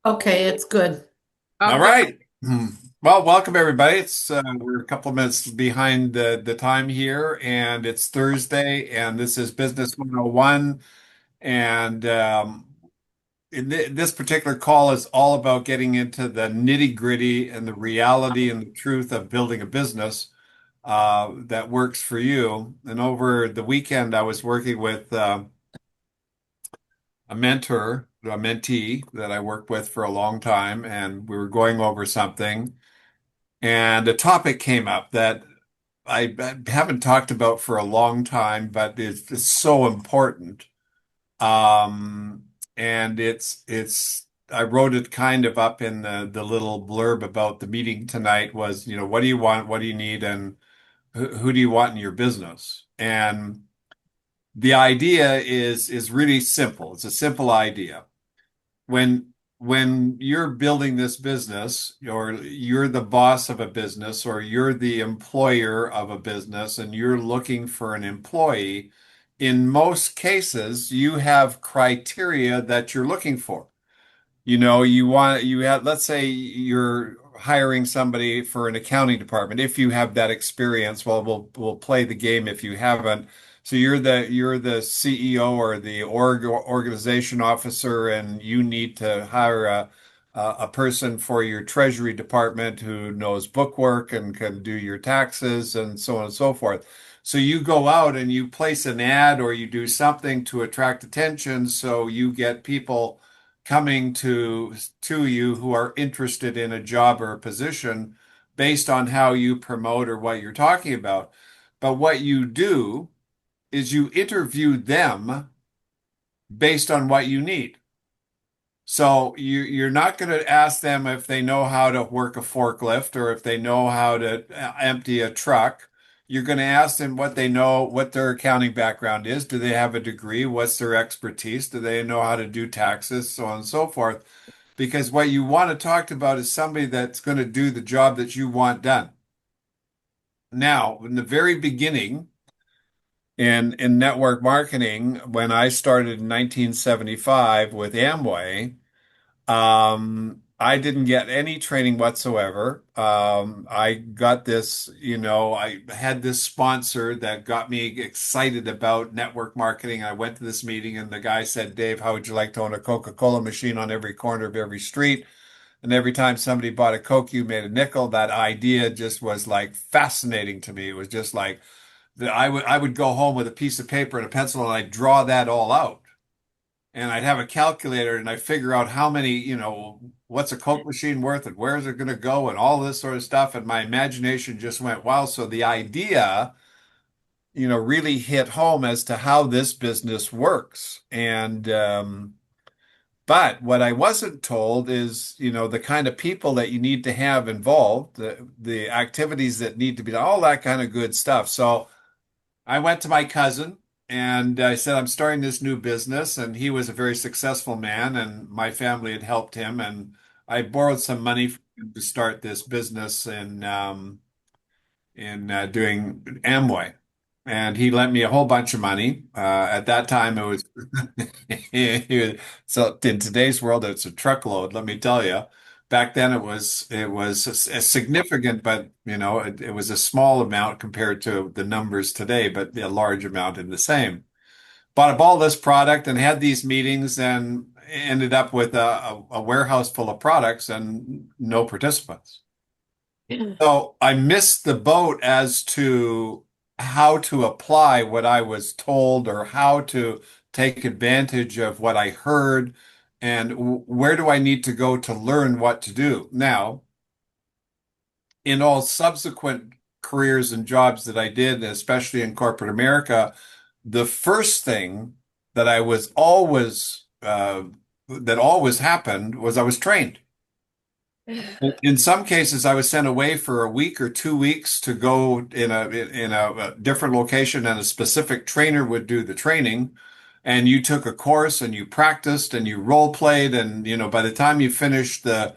Okay, it's good. All I'll go. right. Well, welcome everybody. It's we're a couple of minutes behind the time here, and it's Thursday, and this is Business 101. And in this particular call is all about getting into the nitty-gritty and the reality and the truth of building a business that works for you. And over the weekend, I was working with a mentor, a mentee that I worked with for a long time, and we were going over something. And a topic came up that I haven't talked about for a long time, but it's so important. Um, and it's I wrote it kind of up in the little blurb about the meeting tonight was, what do you want, what do you need, and who do you want in your business? And the idea is really simple. It's a simple idea when you're building this business, or you're the boss of a business, or you're the employer of a business, and you're looking for an employee, in most cases, you have criteria that you're looking for. You have, let's say you're hiring somebody for an accounting department. If you have that experience, well, we'll play the game if you haven't. So you're the CEO or the organization officer, and you need to hire a person for your treasury department who knows bookwork and can do your taxes and so on and so forth. So you go out and you place an ad or you do something to attract attention, so you get people coming to you who are interested in a job or a position based on how you promote or what you're talking about. But what you do is you interview them based on what you need. So you're not going to ask them if they know how to work a forklift or if they know how to empty a truck. You're going to ask them what they know, what their accounting background is. Do they have a degree? What's their expertise? Do they know how to do taxes? So on and so forth. Because what you want to talk about is somebody that's going to do the job that you want done. Now, in the very beginning, in network marketing, when I started in 1975 with Amway, I didn't get any training whatsoever. I got this, I had this sponsor that got me excited about network marketing. I went to this meeting and the guy said, Dave, how would you like to own a Coca-Cola machine on every corner of every street? And every time somebody bought a Coke, you made a nickel. That idea just was like fascinating to me. It was just like I would go home with a piece of paper and a pencil and I'd draw that all out. And I'd have a calculator and I'd figure out how many, what's a Coke machine worth and where is it going to go and all this sort of stuff. And my imagination just went, wow. So the idea, really hit home as to how this business works. But what I wasn't told is, the kind of people that you need to have involved, the activities that need to be done, all that kind of good stuff. So I went to my cousin and I said, I'm starting this new business. And he was a very successful man, and my family had helped him. And I borrowed some money from him to start this business in doing Amway. And he lent me a whole bunch of money. At that time, it was so in today's world, it's a truckload. Let me tell you. Back then, it was a significant, but it was a small amount compared to the numbers today, but a large amount in the same. Bought up all this product and had these meetings and ended up with a warehouse full of products and no participants. So I missed the boat as to how to apply what I was told or how to take advantage of what I heard and where do I need to go to learn what to do. Now, in all subsequent careers and jobs that I did, especially in corporate America, the first thing that I was always that always happened was I was trained. In some cases, I was sent away for a week or 2 weeks to go in a different location, and a specific trainer would do the training. And you took a course, and you practiced, and you role played, and by the time you finished the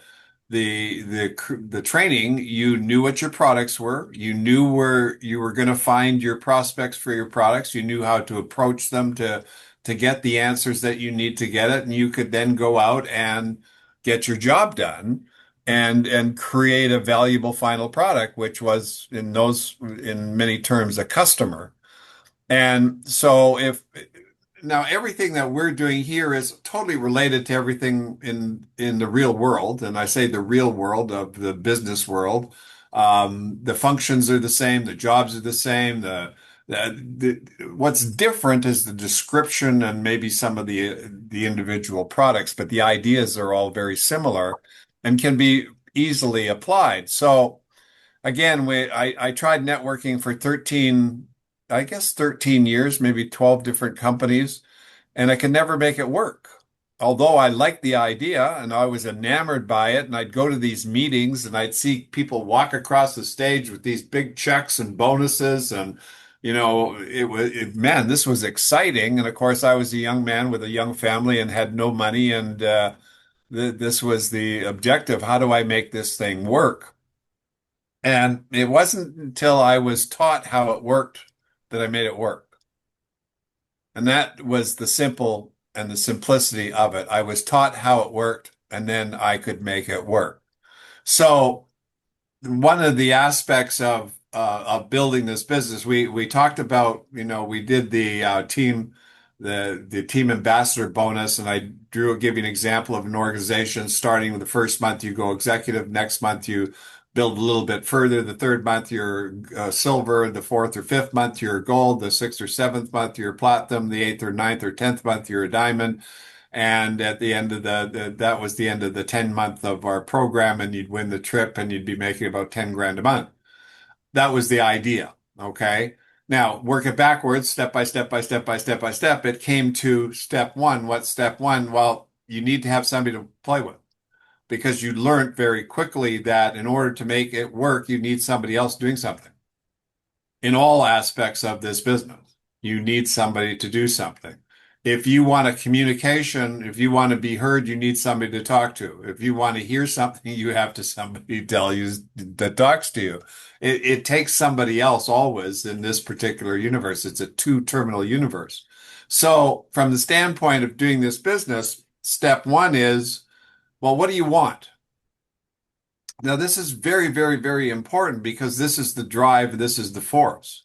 training, you knew what your products were. You knew where you were going to find your prospects for your products. You knew how to approach them to get the answers that you need to get it, and you could then go out and get your job done and create a valuable final product, which was in many terms a customer. And so if now everything that we're doing here is totally related to everything in the real world, and I say the real world of the business world. The functions are the same, the jobs are the same. What's different is the description and maybe some of the individual products, but the ideas are all very similar and can be easily applied. So again, I tried networking for 13, I guess 13 years, maybe 12 different companies, and I could never make it work. Although I liked the idea and I was enamored by it, and I'd go to these meetings and I'd see people walk across the stage with these big checks and bonuses, and man, this was exciting. And of course, I was a young man with a young family and had no money, and th this was the objective. How do I make this thing work? And it wasn't until I was taught how it worked that I made it work. And that was the simple and the simplicity of it. I was taught how it worked, and then I could make it work. So one of the aspects of building this business, we talked about, we did the the team ambassador bonus, and I give you an example of an organization starting with the first month you go executive, next month you build a little bit further, the third month you're silver, the fourth or fifth month you're gold, the sixth or seventh month you're platinum, the eighth or ninth or 10th month you're a diamond. And at the end of that was the end of the 10 month of our program, and you'd win the trip and you'd be making about 10 grand a month. That was the idea. Okay. Now work it backwards, step by step by step by step by step. It came to step one. What's step one? Well, you need to have somebody to play with because you learned very quickly that in order to make it work, you need somebody else doing something in all aspects of this business. You need somebody to do something. If you want a communication, if you want to be heard, you need somebody to talk to. If you want to hear something, you have to somebody tell you that talks to you. It takes somebody else always in this particular universe. It's a two-terminal universe. So from the standpoint of doing this business, step one is, well, what do you want? Now, this is very, very, very important because this is the drive, this is the force.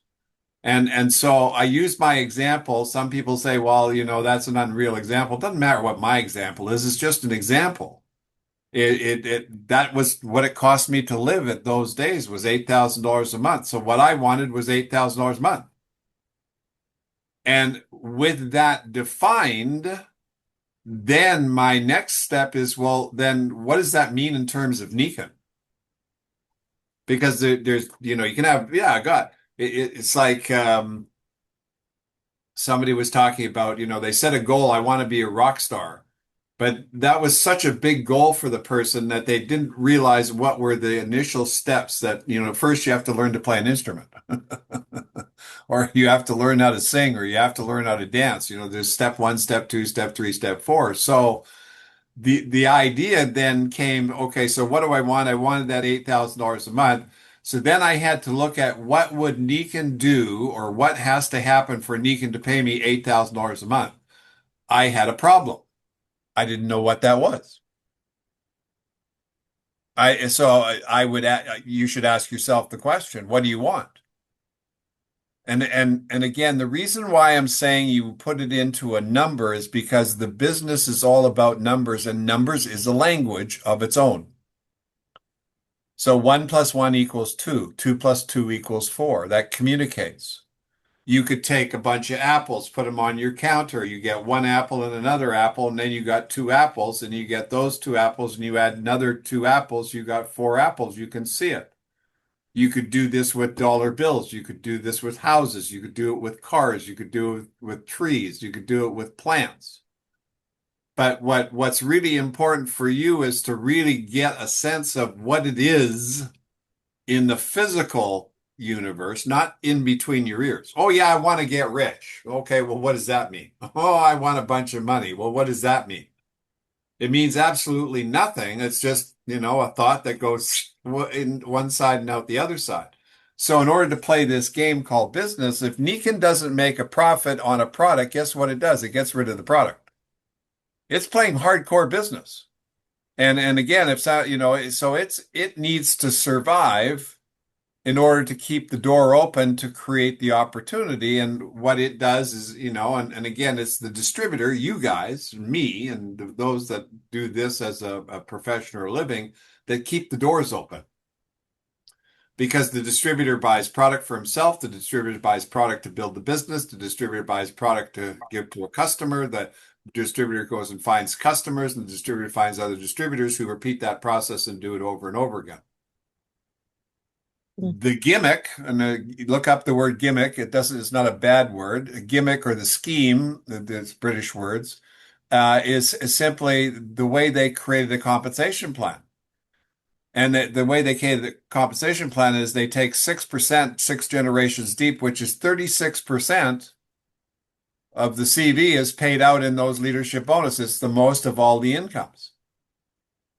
And so I use my example. Some people say, well, that's an unreal example. It doesn't matter what my example is. It's just an example. That was what it cost me to live at those days was $8,000 a month. So what I wanted was $8,000 a month. And with that defined, then my next step is, well, then what does that mean in terms of Nikon? Because there's, you can have, yeah, God, it's like somebody was talking about, they set a goal, I want to be a rock star. But that was such a big goal for the person that they didn't realize what were the initial steps that, first you have to learn to play an instrument. Or you have to learn how to sing, or you have to learn how to dance. There's step one, step two, step three, step four. So the idea then came, okay, so what do I want? I wanted that $8,000 a month. So then I had to look at what would Nikon do, or what has to happen for Nikon to pay me $8,000 a month. I had a problem. I didn't know what that was. I would, you should ask yourself the question, what do you want? And again, the reason why I'm saying you put it into a number is because the business is all about numbers, and numbers is a language of its own. So 1 + 1 = 2, 2 + 2 = 4. That communicates. You could take a bunch of apples, put them on your counter. You get one apple and another apple, and then you got two apples, and you get those two apples, and you add another two apples, you got four apples. You can see it. You could do this with dollar bills. You could do this with houses. You could do it with cars. You could do it with trees. You could do it with plants. But what's really important for you is to really get a sense of what it is in the physical universe, not in between your ears. Oh, yeah, I want to get rich. Okay, well, what does that mean? Oh, I want a bunch of money. Well, what does that mean? It means absolutely nothing. It's just, a thought that goes in one side and out the other side. So in order to play this game called business, if Nikon doesn't make a profit on a product, guess what it does? It gets rid of the product. It's playing hardcore business. And again, if so, so it needs to survive in order to keep the door open to create the opportunity. And what it does is, and again, it's the distributor, you guys, me, and those that do this as a profession or living that keep the doors open. Because the distributor buys product for himself, the distributor buys product to build the business, the distributor buys product to give to a customer, the distributor goes and finds customers, and the distributor finds other distributors who repeat that process and do it over and over again. Mm. The gimmick, and look up the word gimmick, it's not a bad word. A gimmick or the scheme, that's British words, is simply the way they created a compensation plan. And the way they created the compensation plan is they take 6%, six generations deep, which is 36% of the CV is paid out in those leadership bonuses, the most of all the incomes.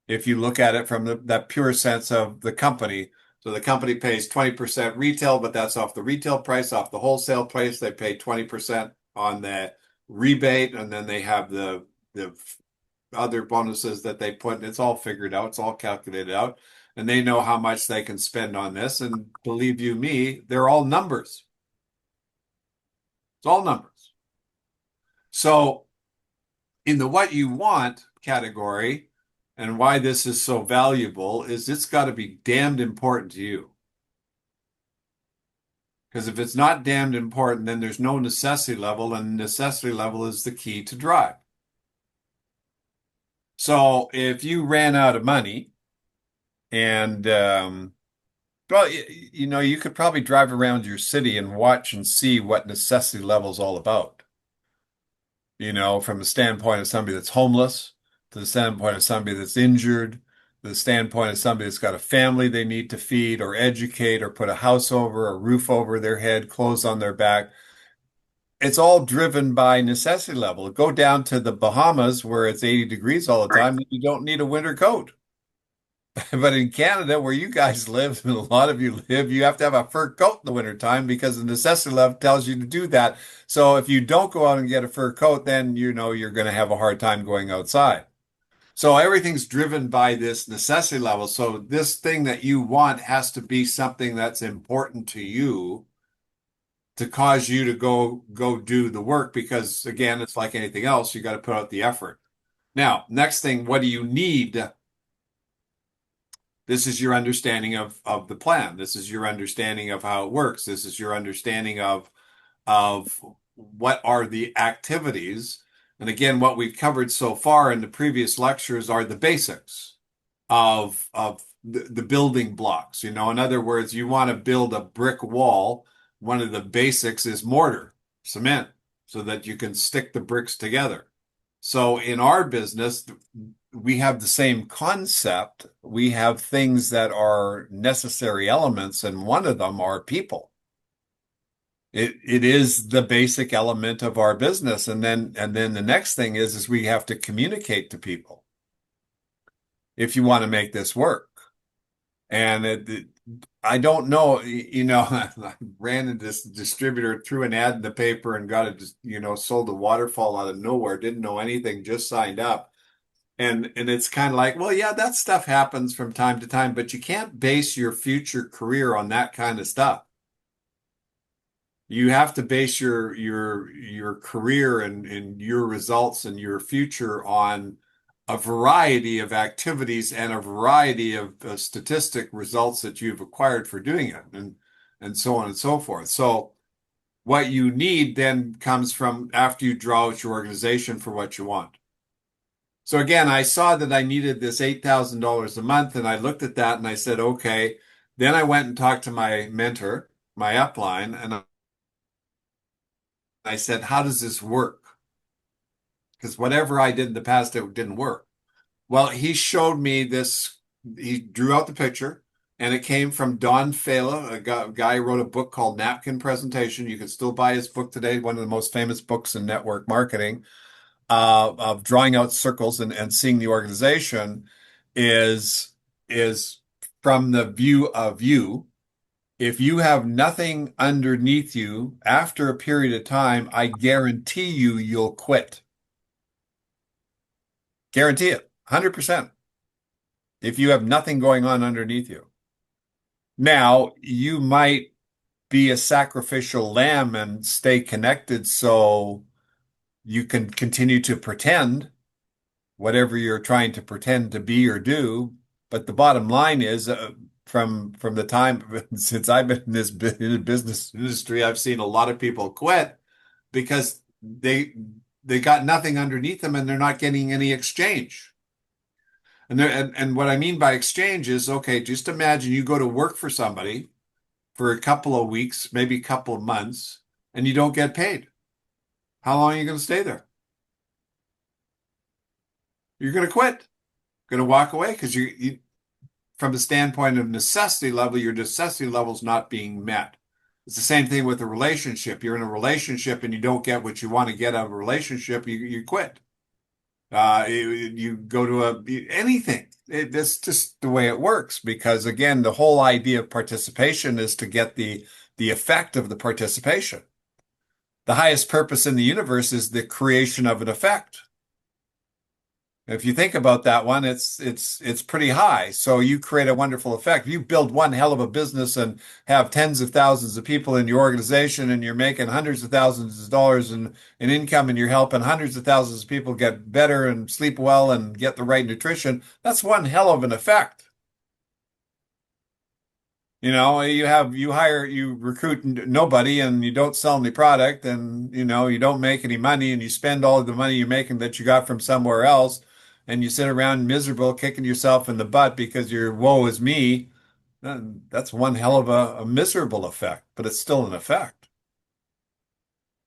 If you look at it from that pure sense of the company. So the company pays 20% retail, but that's off the retail price, off the wholesale price. They pay 20% on the rebate, and then they have the other bonuses that they put. It's all figured out. It's all calculated out. And they know how much they can spend on this. And believe you me, they're all numbers. It's all numbers. So in the what you want category, and why this is so valuable is it's got to be damned important to you. Because if it's not damned important, then there's no necessity level, and necessity level is the key to drive. So if you ran out of money and well, you could probably drive around your city and watch and see what necessity level is all about. From the standpoint of somebody that's homeless, to the standpoint of somebody that's injured, to the standpoint of somebody that's got a family they need to feed or educate or put a house over, a roof over their head, clothes on their back. It's all driven by necessity level. Go down to the Bahamas where it's 80 degrees all the time, and you don't need a winter coat. But in Canada, where you guys live, and a lot of you live, you have to have a fur coat in the wintertime because the necessity level tells you to do that. So if you don't go out and get a fur coat, then you're going to have a hard time going outside. So everything's driven by this necessity level. So this thing that you want has to be something that's important to you to cause you to go do the work because again, it's like anything else, you got to put out the effort. Now, next thing, what do you need? This is your understanding of the plan. This is your understanding of how it works. This is your understanding of what are the activities. And again, what we've covered so far in the previous lectures are the basics of the building blocks. In other words, you want to build a brick wall. One of the basics is mortar, cement, so that you can stick the bricks together. So in our business, we have the same concept. We have things that are necessary elements, and one of them are people. It is the basic element of our business. And then the next thing is we have to communicate to people if you want to make this work. And I don't know, I ran into this distributor, threw an ad in the paper and got it, sold a waterfall out of nowhere, didn't know anything, just signed up. And it's kind of like, well, yeah, that stuff happens from time to time, but you can't base your future career on that kind of stuff. You have to base your career and your results and your future on a variety of activities and a variety of statistic results that you've acquired for doing it, and so on and so forth. So what you need then comes from after you draw out your organization for what you want. So again, I saw that I needed this $8,000 a month, and I looked at that and I said, okay. Then I went and talked to my mentor, my upline, and I said, how does this work? Because whatever I did in the past, it didn't work. Well, he showed me this. He drew out the picture, and it came from Don Fala, a guy who wrote a book called Napkin Presentation. You can still buy his book today, one of the most famous books in network marketing, of drawing out circles and seeing the organization is from the view of you. If you have nothing underneath you after a period of time, I guarantee you'll quit. Guarantee it, 100%. if you have nothing going on underneath you. Now, you might be a sacrificial lamb and stay connected so you can continue to pretend whatever you're trying to pretend to be or do. But the bottom line is, from the time since I've been in in the business industry, I've seen a lot of people quit because they got nothing underneath them and they're not getting any exchange. And what I mean by exchange is, okay, just imagine you go to work for somebody for a couple of weeks, maybe a couple of months, and you don't get paid. How long are you going to stay there? You're going to quit, going to walk away because from the standpoint of necessity level, your necessity level is not being met. It's the same thing with a relationship. You're in a relationship and you don't get what you want to get out of a relationship, you quit. You go to anything. That's just the way it works because again, the whole idea of participation is to get the effect of the participation. The highest purpose in the universe is the creation of an effect. If you think about that one, it's pretty high. So you create a wonderful effect. You build one hell of a business and have tens of thousands of people in your organization, and you're making hundreds of thousands of dollars in income, and you're helping hundreds of thousands of people get better and sleep well and get the right nutrition. That's one hell of an effect. You recruit nobody and you don't sell any product and, you don't make any money and you spend all of the money you're making that you got from somewhere else and you sit around miserable, kicking yourself in the butt because you're woe is me. Then that's one hell of a miserable effect, but it's still an effect.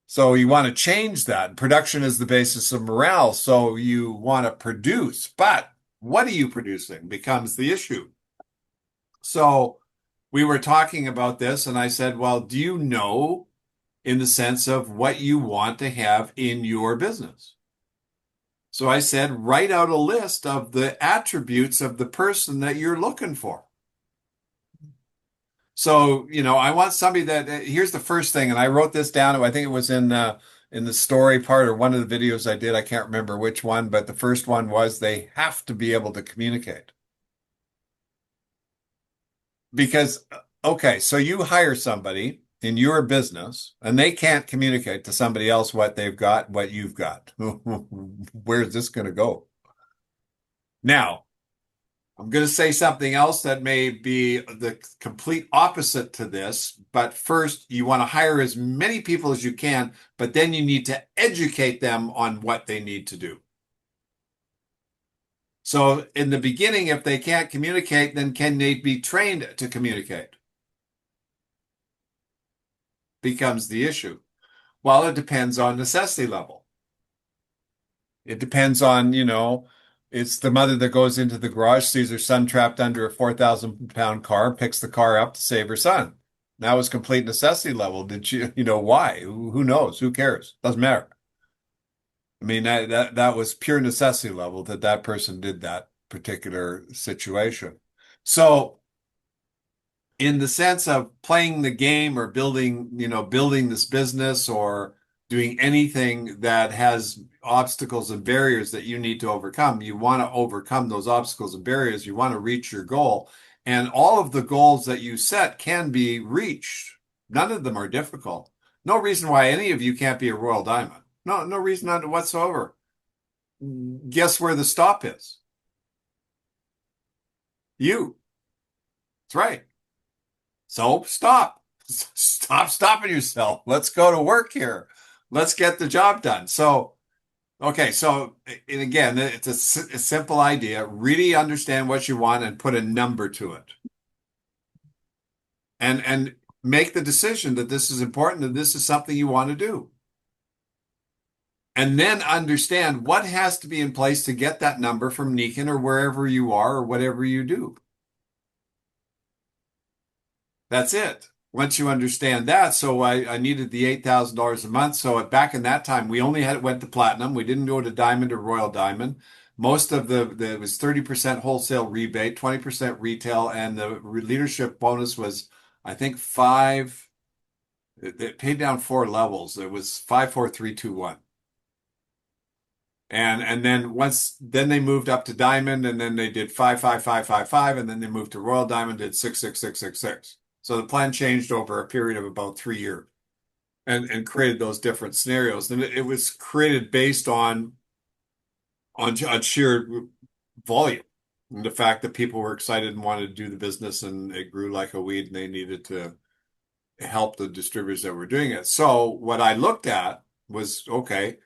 So you want to change that. Production is the basis of morale. So you want to produce, but what are you producing becomes the issue. So we were talking about this, and I said, well, do you know in the sense of what you want to have in your business? So I said, write out a list of the attributes of the person that you're looking for. So, I want somebody that, here's the first thing, and I wrote this down. I think it was in the story part or one of the videos I did. I can't remember which one, but the first one was they have to be able to communicate. Because, okay, so you hire somebody in your business and they can't communicate to somebody else what they've got, what you've got. Where's this going to go? Now, I'm going to say something else that may be the complete opposite to this, but first, you want to hire as many people as you can, but then you need to educate them on what they need to do. So, in the beginning, if they can't communicate, then can they be trained to communicate? Becomes the issue. Well, it depends on necessity level. It depends on, it's the mother that goes into the garage, sees her son trapped under a 4,000 pound car, picks the car up to save her son. That was complete necessity level. Did she, why? Who knows? Who cares? Doesn't matter. I mean, that was pure necessity level that person did that particular situation. So, in the sense of playing the game or building this business or doing anything that has obstacles and barriers that you need to overcome, you want to overcome those obstacles and barriers. You want to reach your goal. And all of the goals that you set can be reached. None of them are difficult. No reason why any of you can't be a Royal Diamond. No, no reason whatsoever. Guess where the stop is? You. That's right. So stop. Stop stopping yourself. Let's go to work here. Let's get the job done. So, okay. So, and again, it's a simple idea. Really understand what you want and put a number to it. And make the decision that this is important, that this is something you want to do. And then understand what has to be in place to get that number from Nikin or wherever you are or whatever you do. That's it. Once you understand that, so I needed the $8,000 a month. So back in that time, we only went to platinum. We didn't go to diamond or royal diamond. Most of it was 30% wholesale rebate, 20% retail, and the leadership bonus was, I think, five. It paid down four levels. It was 5, 4, 3, 2, 1. And then they moved up to Diamond, and then they did 55555, and then they moved to Royal Diamond, did 66666. So the plan changed over a period of about 3 years, and created those different scenarios. And it was created based on sheer volume, and the fact that people were excited and wanted to do the business, and it grew like a weed, and they needed to help the distributors that were doing it. So what I looked at was, okay,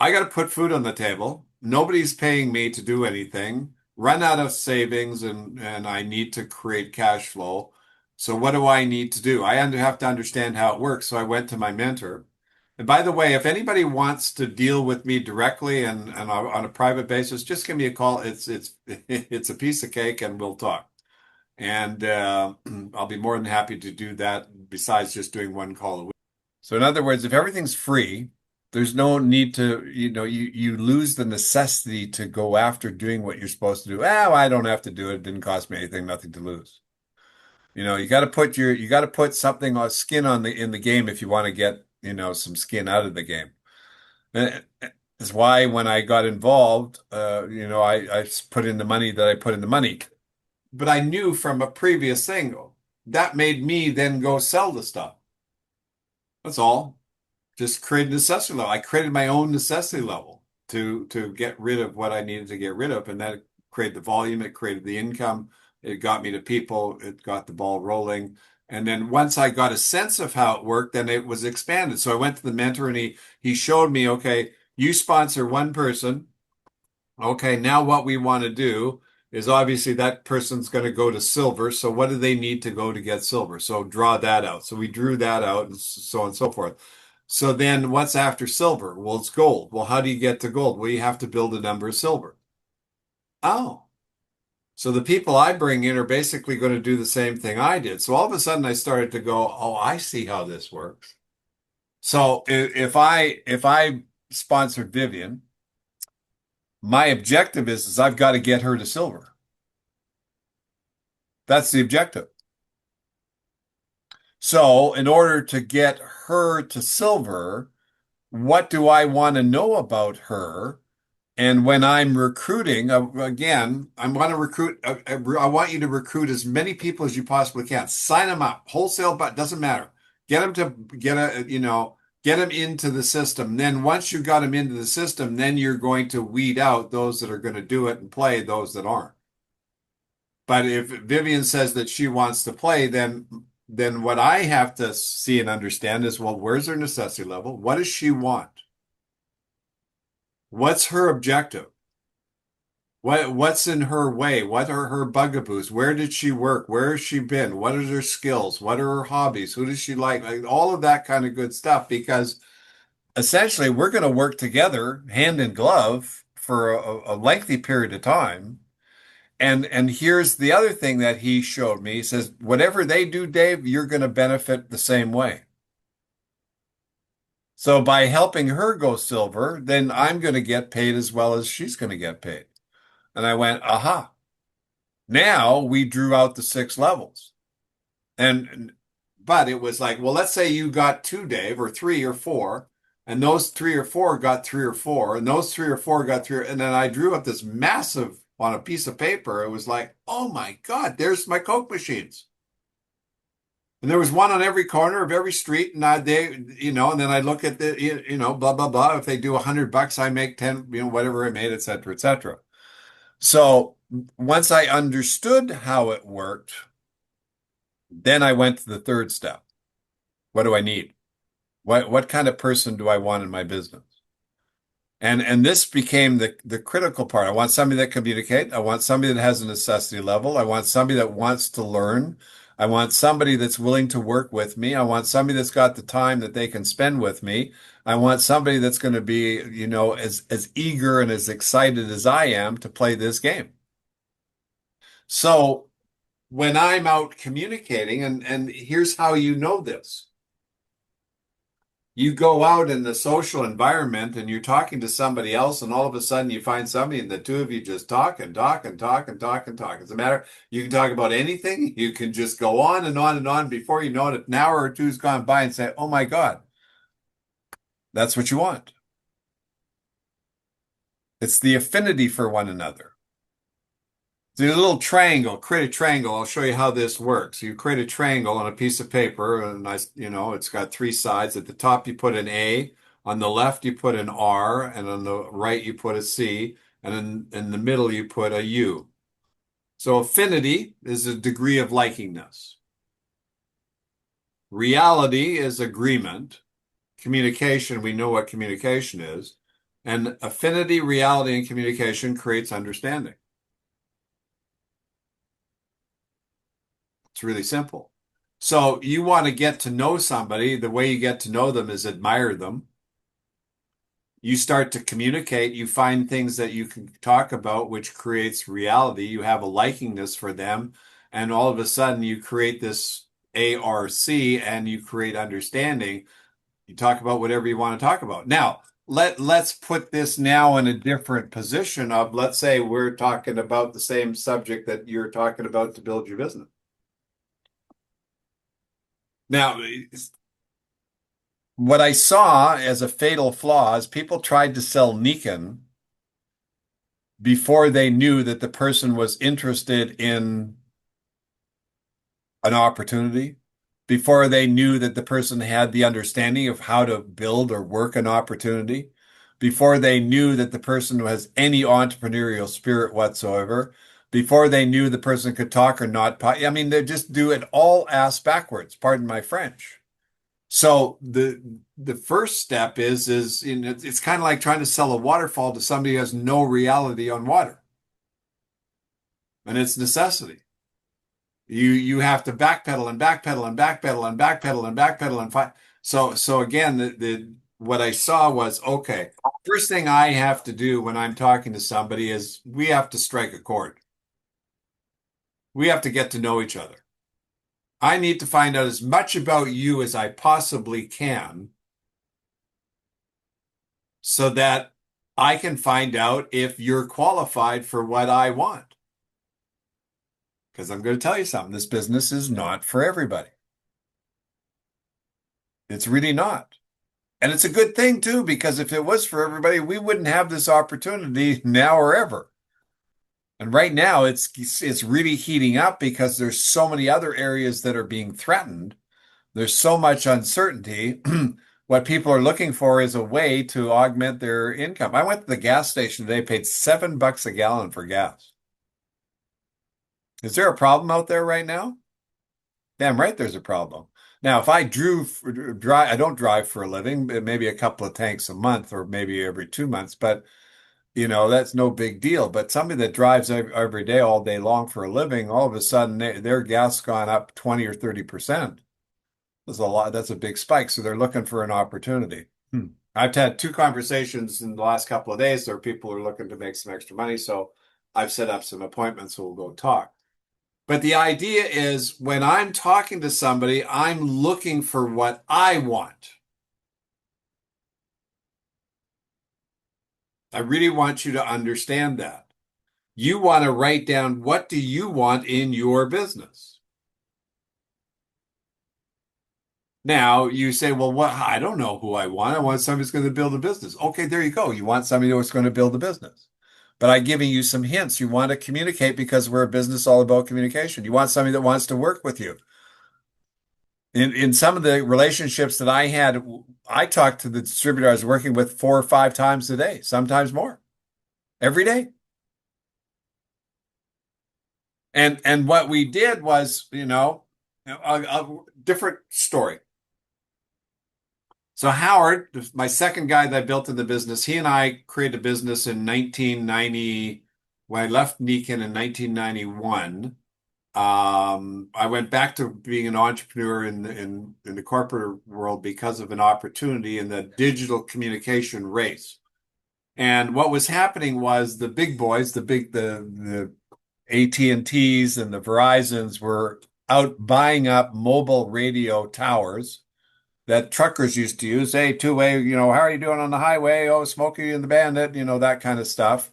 I got to put food on the table. Nobody's paying me to do anything. Run out of savings, and I need to create cash flow. So what do I need to do? Have to understand how it works. So I went to my mentor. And by the way, if anybody wants to deal with me directly and on a private basis, just give me a call. It's it's a piece of cake, and we'll talk. And I'll be more than happy to do that. Besides just doing one call a week. So in other words, if everything's free, there's no need to, you lose the necessity to go after doing what you're supposed to do. Oh, I don't have to do it. It didn't cost me anything, nothing to lose. You got to put something on skin in the game if you want to get, some skin out of the game. And that's why when I got involved, I put in the money that I put in the money. But I knew from a previous thing that made me then go sell the stuff. That's all. Just create necessity level. I created my own necessity level to get rid of what I needed to get rid of, and that created the volume. It created the income. It got me to people. It got the ball rolling. And then once I got a sense of how it worked, then it was expanded. So I went to the mentor, and he showed me, okay, you sponsor one person. Okay, now what we want to do is obviously that person's going to go to silver. So what do they need to go to get silver? So draw that out. So we drew that out, and so on and so forth. So then what's after silver? Well, it's gold. Well, how do you get to gold? Well, you have to build a number of silver. Oh, so the people I bring in are basically going to do the same thing I did. So all of a sudden I started to go, oh, I see how this works. So if I sponsored Vivian, my objective is I've got to get her to silver. That's the objective. So in order to get her to silver, what do I want to know about her? And when I'm recruiting, again, I want to recruit. I want you to recruit as many people as you possibly can. Sign them up, wholesale, but doesn't matter. Get them to get them into the system. Then once you got them into the system, then you're going to weed out those that are going to do it and play, those that aren't. But if Vivian says that she wants to play, then what I have to see and understand is, well, where's her necessity level? What does she want? What's her objective? What's in her way? What are her bugaboos? Where did she work? Where has she been? What are her skills? What are her hobbies? Who does she like? Like all of that kind of good stuff. Because essentially, we're going to work together hand in glove for a lengthy period of time. And here's the other thing that he showed me. He says, whatever they do, Dave, you're going to benefit the same way. So by helping her go silver, then I'm going to get paid as well as she's going to get paid. And I went, aha. Now we drew out the 6 levels. But it was like, well, let's say you got two, Dave, or three or four, and those three or four got three or four, and those three or four got three, and then I drew up this massive on a piece of paper. It was like, oh my God, there's my Coke machines. And there was one on every corner of every street, and and then I look at blah blah blah. If they do $100, I make 10, whatever I made, et cetera, et cetera. So once I understood how it worked, then I went to the third step. What do I need? What kind of person do I want in my business? And this became the critical part. I want somebody that communicate. I want somebody that has a necessity level. I want somebody that wants to learn. I want somebody that's willing to work with me. I want somebody that's got the time that they can spend with me. I want somebody that's going to be, as eager and as excited as I am to play this game. So when I'm out communicating, and here's how you know this. You go out in the social environment and you're talking to somebody else, and all of a sudden you find somebody, and the two of you just talk and talk and talk and talk and talk. As a matter, you can talk about anything. You can just go on and on and on. Before you know it, an hour or two's gone by, and say, "Oh my God, that's what you want." It's the affinity for one another. The little triangle, create a triangle. I'll show you how this works. You create a triangle on a piece of paper, and it's got three sides. At the top, you put an A. On the left, you put an R, and on the right, you put a C, and in the middle, you put a U. So affinity is a degree of likingness. Reality is agreement. Communication, we know what communication is. And affinity, reality, and communication creates understanding. It's really simple. So you want to get to know somebody. The way you get to know them is admire them. You start to communicate. You find things that you can talk about, which creates reality. You have a likingness for them. And all of a sudden, you create this ARC and you create understanding. You talk about whatever you want to talk about. Now, let's put this now in a different position of, let's say we're talking about the same subject that you're talking about to build your business. Now, what I saw as a fatal flaw is people tried to sell Nikon before they knew that the person was interested in an opportunity, before they knew that the person had the understanding of how to build or work an opportunity, before they knew that the person has any entrepreneurial spirit whatsoever, before they knew the person could talk or not. I mean, they just do it all ass backwards, pardon my French. So the first step is it's kind of like trying to sell a waterfall to somebody who has no reality on water, and it's necessity. You have to backpedal and backpedal and backpedal and backpedal and backpedal and find. So again, the what I saw was, okay, first thing I have to do when I'm talking to somebody is we have to strike a chord. We have to get to know each other. I need to find out as much about you as I possibly can so that I can find out if you're qualified for what I want. Because I'm going to tell you something, this business is not for everybody. It's really not. And it's a good thing too, because if it was for everybody, we wouldn't have this opportunity now or ever. And right now it's really heating up because there's so many other areas that are being threatened. There's so much uncertainty. What people are looking for is a way to augment their income. I went to the gas station today, paid $7 a gallon for gas. Is there a problem out there right now? Damn right there's a problem. Now, if I drive, I don't drive for a living, maybe a couple of tanks a month or maybe every 2 months, but that's no big deal. But somebody that drives every day, all day long for a living, all of a sudden their gas gone up 20 or 30%. That's a lot. That's a big spike. So they're looking for an opportunity. I've had two conversations in the last couple of days where people are looking to make some extra money. So I've set up some appointments, so we'll go talk. But the idea is when I'm talking to somebody, I'm looking for what I want. I really want you to understand that. You want to write down what do you want in your business. Now you say, well, what? I don't know who I want. I want somebody who's going to build a business. Okay, there you go. You want somebody who's going to build a business. But I'm giving you some hints. You want to communicate because we're a business all about communication. You want somebody that wants to work with you. In some of the relationships that I had, I talked to the distributor I was working with 4 or 5 times a day, sometimes more, every day. And what we did was, a different story. So Howard, my second guy that I built in the business, he and I created a business in 1990 when I left Nikon in 1991. I went back to being an entrepreneur in the corporate world because of an opportunity in the digital communication race. And what was happening was the big boys, the AT&Ts and the Verizons were out buying up mobile radio towers that truckers used to use. Hey, two-way, how are you doing on the highway? Oh, Smokey and the Bandit, that kind of stuff.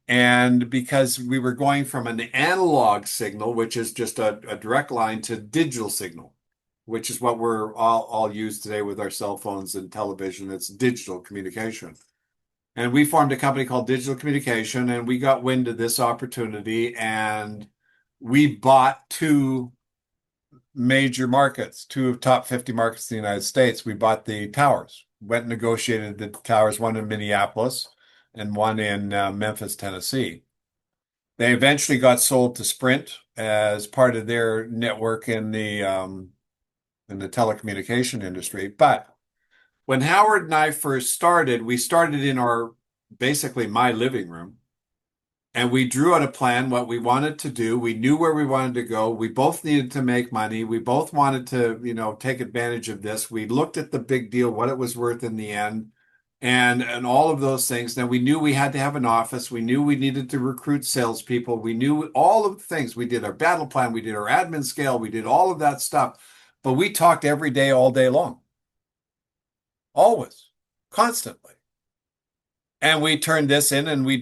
And because we were going from an analog signal, which is just a direct line, to digital signal, which is what we're all used today with our cell phones and television. It's digital communication. And we formed a company called Digital Communication, and we got wind of this opportunity, and we bought two major markets, two of top 50 markets in the United States. We bought the towers, went and negotiated the towers, one in Minneapolis and one in Memphis, Tennessee. They eventually got sold to Sprint as part of their network in the telecommunication industry. But when Howard and I first started, we started in our basically my living room. And we drew out a plan, what we wanted to do. We knew where we wanted to go. We both needed to make money. We both wanted to, take advantage of this. We looked at the big deal, what it was worth in the end, and all of those things. Then we knew we had to have an office. We knew we needed to recruit salespeople. We knew all of the things. We did our battle plan. We did our admin scale. We did all of that stuff. But we talked every day, all day long, always, constantly. And we turned this in and I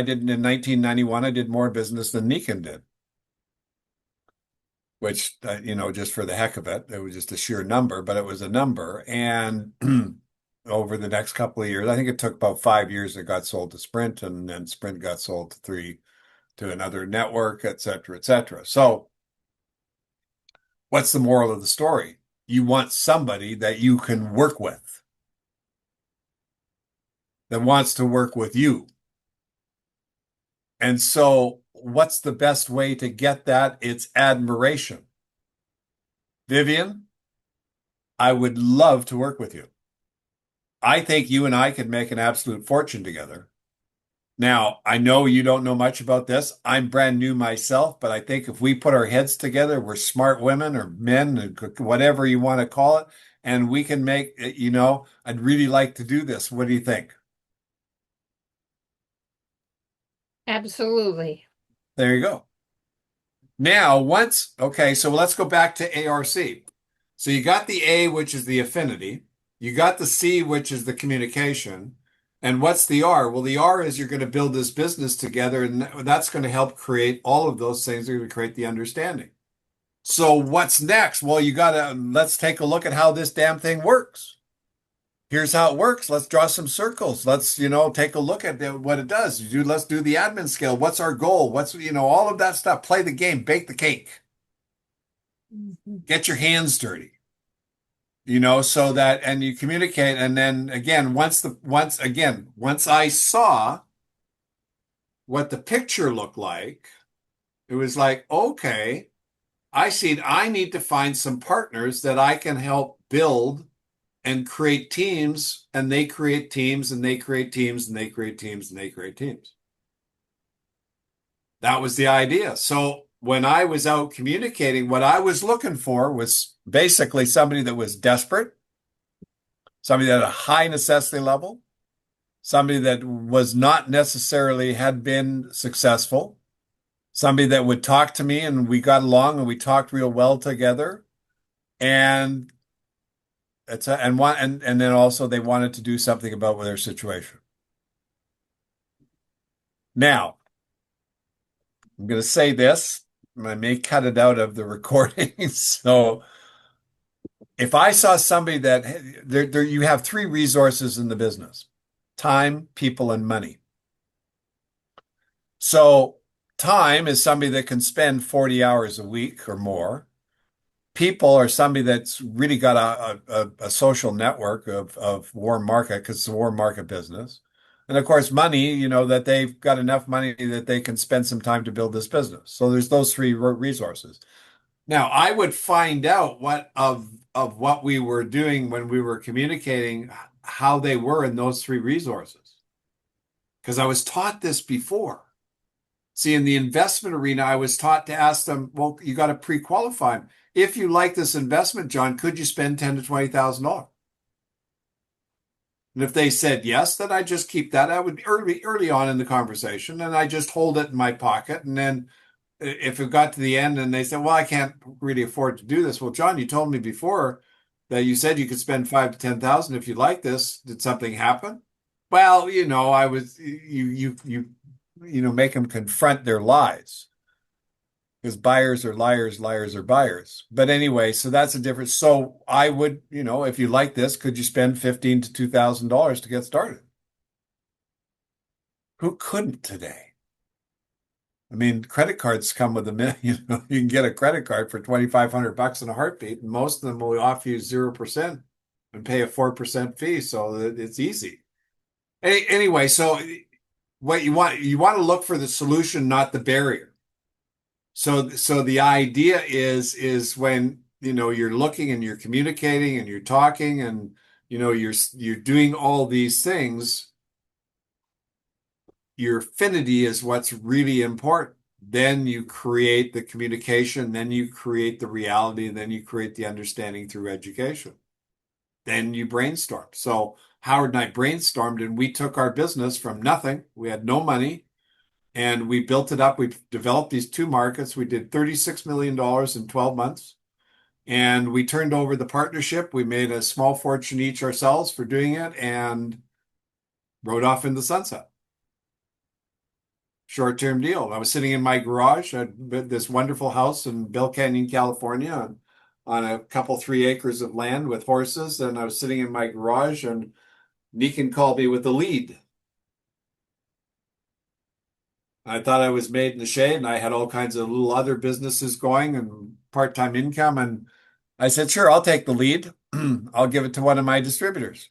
did in 1991, I did more business than Nikan did, which, just for the heck of it, it was just a sheer number, but it was a number. And over the next couple of years, I think it took about 5 years, it got sold to Sprint, and then Sprint got sold to another network, et cetera, et cetera. So what's the moral of the story? You want somebody that you can work with, that wants to work with you. And so, what's the best way to get that? It's admiration. Vivian, I would love to work with you. I think you and I could make an absolute fortune together. Now, I know you don't know much about this. I'm brand new myself, but I think if we put our heads together, we're smart women or men, whatever you want to call it, and we can make, I'd really like to do this. What do you think? Absolutely. There you go. Now, okay, so let's go back to ARC. So you got the A, which is the affinity. You got the C, which is the communication. And what's the R? Well, the R is you're going to build this business together, and that's going to help create all of those things that are going to create the understanding. So what's next? Well, let's take a look at how this damn thing works. Here's how it works. Let's draw some circles. Let's, take a look at what it does. Let's do the admin scale. What's our goal? All of that stuff. Play the game, bake the cake, Mhm. get your hands dirty, so that, and you communicate. And then again, once I saw what the picture looked like, it was like, okay, I see I need to find some partners that I can help build and create teams, and they create teams, and they create teams, and they create teams, and they create teams. That was the idea. So when I was out communicating, what I was looking for was basically somebody that was desperate, somebody that had a high necessity level, somebody that was not necessarily had been successful, somebody that would talk to me and we got along and we talked real well together. And and then also they wanted to do something about their situation. Now, I'm going to say this, and I may cut it out of the recording. So if I saw somebody that you have three resources in the business: time, people, and money. So time is somebody that can spend 40 hours a week or more. People are somebody that's really got a social network of warm market, because it's a warm market business. And of course, money, that they've got enough money that they can spend some time to build this business. So there's those three resources. Now, I would find out what what we were doing when we were communicating, how they were in those three resources, because I was taught this before. See, in the investment arena, I was taught to ask them, well, you got to pre-qualify them. If you like this investment, John, could you spend ten to $20,000? And if they said yes, then I just keep that. I would early on in the conversation, and I just hold it in my pocket. And then if it got to the end and they said, well, I can't really afford to do this. Well, John, you told me before that you said you could spend 5 to 10,000 if you like this. Did something happen? Well, I was make them confront their lies, because buyers are liars, liars are buyers. But anyway, so that's a difference. So I would, if you like this, could you spend 15 to $2,000 to get started? Who couldn't today? I mean, credit cards come with you can get a credit card for 2,500 bucks in a heartbeat, and most of them will offer you 0% and pay a 4% fee, so it's easy. Anyway, so what you want to look for the solution, not the barrier. So the idea is when you're looking and you're communicating and you're talking and you're doing all these things, your affinity is what's really important. Then you create the communication, then you create the reality, then you create the understanding through education. Then you brainstorm. So Howard and I brainstormed and we took our business from nothing. We had no money and we built it up. We developed these two markets. We did $36 million in 12 months. And we turned over the partnership. We made a small fortune each ourselves for doing it and rode off in the sunset. Short-term deal. I was sitting in my garage at this wonderful house in Bell Canyon, California, on a couple 3 acres of land with horses. And I was sitting in my garage and Nikan called me with a lead. I thought I was made in the shade and I had all kinds of little other businesses going and part-time income. And I said, sure, I'll take the lead. I'll give it to one of my distributors.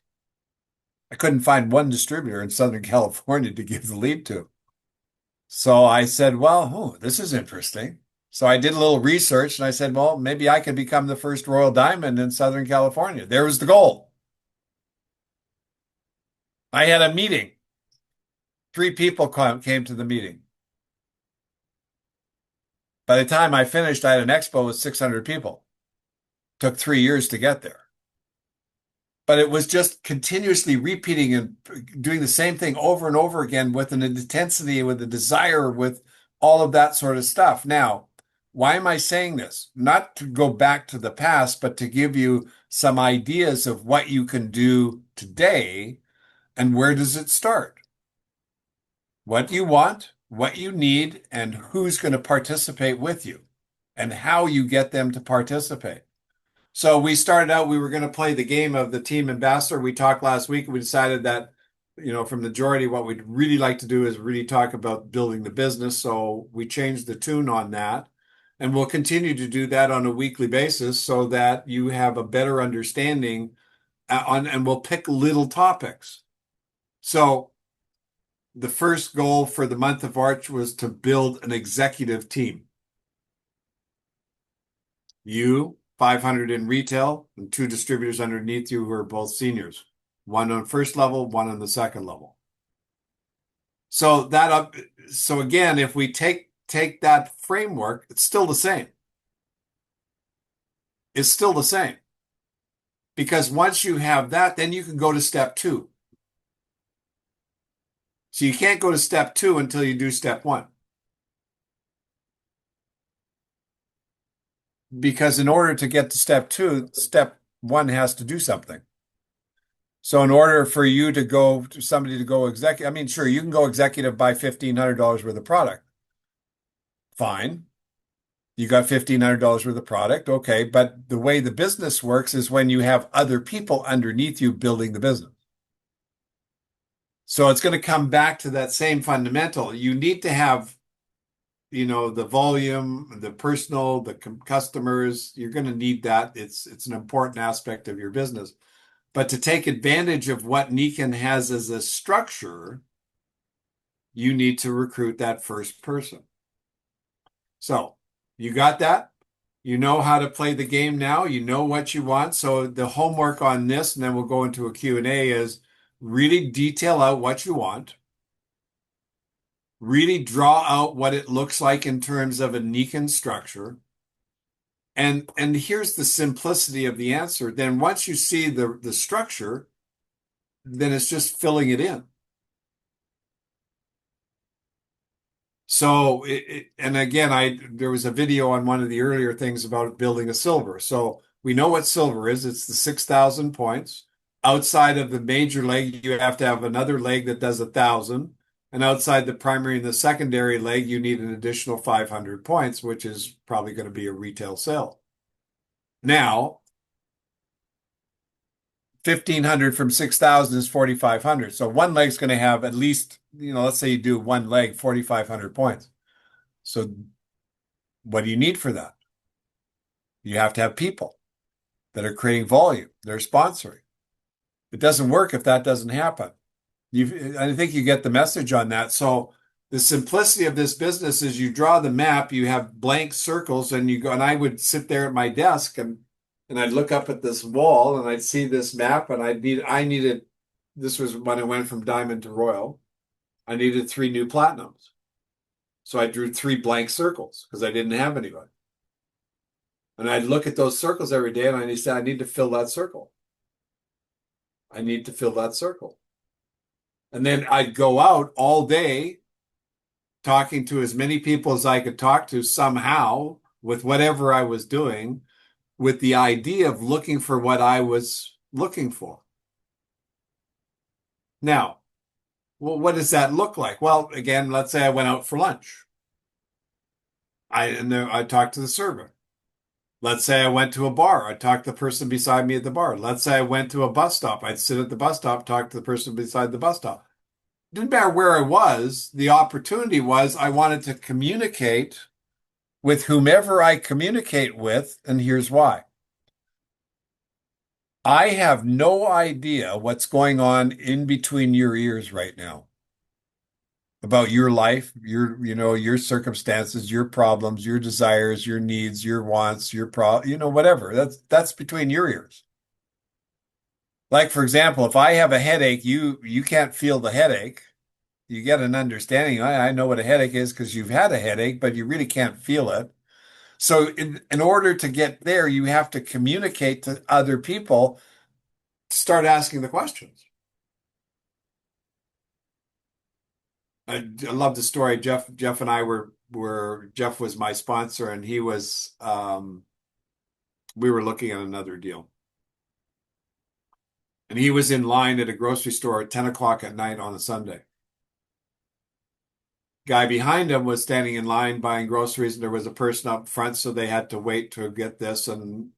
I couldn't find one distributor in Southern California to give the lead to. So I said, well, this is interesting. So I did a little research and I said, well, maybe I could become the first Royal Diamond in Southern California. There was the goal. I had a meeting. 3 people came to the meeting. By the time I finished, I had an expo with 600 people. Took 3 years to get there. But it was just continuously repeating and doing the same thing over and over again with an intensity, with a desire, with all of that sort of stuff. Now, why am I saying this? Not to go back to the past, but to give you some ideas of what you can do today and where does it start? What you want, what you need, and who's going to participate with you and how you get them to participate. So we started out, we were going to play the game of the team ambassador. We talked last week and we decided that, from the majority, what we'd really like to do is really talk about building the business. So we changed the tune on that. And we'll continue to do that on a weekly basis so that you have a better understanding and we'll pick little topics. So the first goal for the month of March was to build an executive team. You, 500 in retail, and 2 distributors underneath you who are both seniors, one on first level, one on the second level. So again, if we take that framework, it's still the same. It's still the same. Because once you have that, then you can go to step 2. So you can't go to step 2 until you do step 1. Because in order to get to step 2, step 1 has to do something. So in order for you to go to somebody to go executive, I mean, sure, you can go executive, buy $1,500 worth of product. Fine. You got $1,500 worth of product. Okay. But the way the business works is when you have other people underneath you building the business. So it's going to come back to that same fundamental. You need to have, the volume, the personal, the customers. You're going to need that. It's an important aspect of your business. But to take advantage of what Nikan has as a structure, you need to recruit that first person. So you got that? You know how to play the game now. You know what you want. So the homework on this, and then we'll go into a Q&A, is really detail out what you want. Really draw out what it looks like in terms of a Nikan structure. And here's the simplicity of the answer. Then once you see the structure, then it's just filling it in. So, and again, there was a video on one of the earlier things about building a silver. So we know what silver is. It's the 6,000 points. Outside of the major leg, you have to have another leg that does 1,000. And outside the primary and the secondary leg, you need an additional 500 points, which is probably going to be a retail sale. Now, 1,500 from 6,000 is 4,500. So one leg's going to have at least let's say you do one leg, 4,500 points. So what do you need for that? You have to have people that are creating volume. They're sponsoring. It doesn't work if that doesn't happen. I think you get the message on that. So the simplicity of this business is you draw the map, you have blank circles, and you go, and I would sit there at my desk and I'd look up at this wall and I'd see this map and I needed, this was when I went from diamond to royal. I needed 3 new platinums. So I drew 3 blank circles because I didn't have anybody. And I'd look at those circles every day and I said, I need to fill that circle. I need to fill that circle. And then I'd go out all day talking to as many people as I could talk to somehow with whatever I was doing, with the idea of looking for what I was looking for. Now, well, what does that look like? Well, again, let's say I went out for lunch. I talked to the server. Let's say I went to a bar. I'd talk to the person beside me at the bar. Let's say I went to a bus stop. I'd sit at the bus stop, talk to the person beside the bus stop. Didn't matter where I was. The opportunity was I wanted to communicate with whomever I communicate with, and here's why. I have no idea what's going on in between your ears right now about your life, your circumstances, your problems, your desires, your needs, your wants, whatever. That's between your ears. Like, for example, if I have a headache, you can't feel the headache. You get an understanding. I know what a headache is because you've had a headache, but you really can't feel it. So in order to get there, you have to communicate to other people, start asking the questions. I love the story. Jeff and I were Jeff was my sponsor, and he was we were looking at another deal, and he was in line at a grocery store at 10 o'clock at night on a Sunday. Guy behind him was standing in line buying groceries, and there was a person up front, so they had to wait to get this. And